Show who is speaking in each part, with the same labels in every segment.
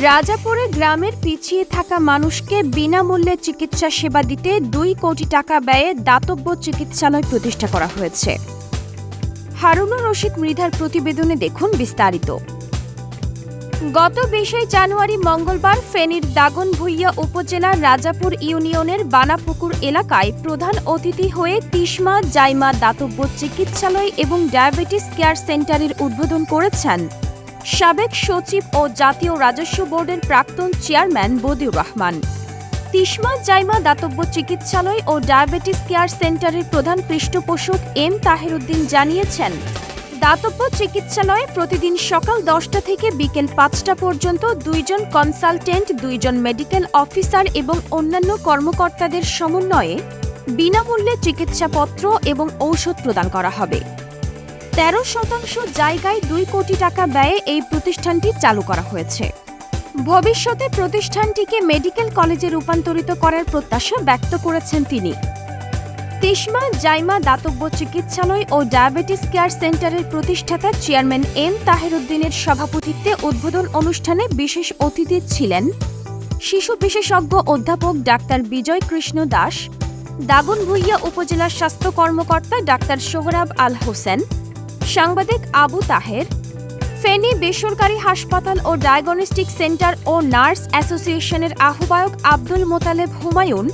Speaker 1: রাজাপুরে গ্রামের পিছিয়ে থাকা মানুষকে বিনামূল্যে চিকিৎসা সেবা দিতে ২ কোটি টাকা ব্যয়ে দাতব্য চিকিৎসালয় প্রতিষ্ঠা করা হয়েছে। হারুনুর রশিদ মৃধার প্রতিবেদনে দেখুন বিস্তারিত। গত ২০ জানুয়ারি মঙ্গলবার ফেনীর দাগনভূঞা উপজেলার রাজাপুর ইউনিয়নের বানাপুকুর এলাকায় প্রধান অতিথি হয়ে তিসমা জাইমা দাতব্য চিকিৎসালয় এবং ডায়াবেটিস কেয়ার সেন্টারের উদ্বোধন করেছেন সাবেক সচিব ও জাতীয় রাজস্ব বোর্ডের প্রাক্তন চেয়ারম্যান বদিউর রহমান। তিসমা জাইমা দাতব্য চিকিৎসালয় ও ডায়াবেটিস কেয়ার সেন্টারের প্রধান পৃষ্ঠপোষক এম তাহেরউদ্দিন জানিয়েছেন, দাতব্য চিকিৎসালয়ে প্রতিদিন সকাল ১০টা থেকে বিকেল ৫টা পর্যন্ত ২ জন কনসালটেন্ট, ২ জন মেডিকেল অফিসার এবং অন্যান্য কর্মকর্তাদের সমন্বয়ে বিনামূল্যে চিকিৎসাপত্র এবং ঔষধ প্রদান করা হবে। ১৩% জায়গায় ২ কোটি টাকা ব্যয়ে এই প্রতিষ্ঠানটি চালু করা হয়েছে। ভবিষ্যতে প্রতিষ্ঠানটিকে মেডিকেল কলেজে রূপান্তরিত করার প্রত্যাশা ব্যক্ত করেছেন তিনি। তিসমা জাইমা দাতব্য চিকিৎসালয় ও ডায়াবেটিস কেয়ার সেন্টারের প্রতিষ্ঠাতা চেয়ারম্যান এম তাহেরউদ্দিনের সভাপতিত্বে উদ্বোধন অনুষ্ঠানে বিশেষ অতিথি ছিলেন শিশু বিশেষজ্ঞ অধ্যাপক ডাক্তার বিজয় কৃষ্ণ দাস, দাগনভূঞা উপজেলা স্বাস্থ্য কর্মকর্তা ডাক্তার সোহরাব আল হোসেন, সাংবাদিক আবু তাহের, ফেনী বেসরকারি হাসপাতাল ও ডায়াগনস্টিক সেন্টার ও নার্স অ্যাসোসিয়েশনের আহ্বায়ক আব্দুল মোতালেব হুমায়ুন,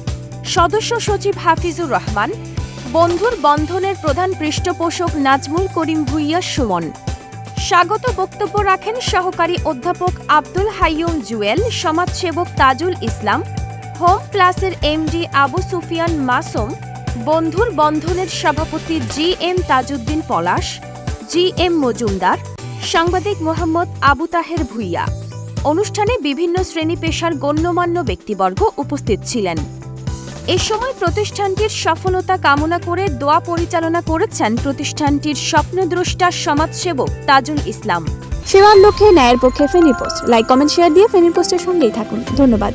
Speaker 1: সদস্য সচিব হাফিজুর রহমান, বন্ধুর বন্ধনের প্রধান পৃষ্ঠপোষক নাজমুল করিম ভূঁইয়া সুমন। স্বাগত বক্তব্য রাখেন সহকারী অধ্যাপক আব্দুল হাইয়ুম জুয়েল, সমাজসেবক তাজুল ইসলাম, হোম প্লাসের এমডি আবু সুফিয়ান মাসুম, বন্ধুর বন্ধনের সভাপতি জি এম তাজউদ্দিন পলাশ, জি এম মজুমদার, সাংবাদিক মোহাম্মদ আবু তাহের ভূঁইয়া। অনুষ্ঠানে বিভিন্ন শ্রেণী পেশার গণ্যমান্য ব্যক্তিবর্গ উপস্থিত ছিলেন। এ সময় প্রতিষ্ঠানটির সফলতা কামনা করে দোয়া পরিচালনা করেছেন প্রতিষ্ঠানটির স্বপ্নদ্রষ্টা সমাজসেবক তাজুল ইসলাম।
Speaker 2: সেবার লক্ষ্যে ন্যায়ের পক্ষে Feni post. Like, comment, share দিয়ে ফেনী পোস্টের সঙ্গেই থাকুন। ধন্যবাদ।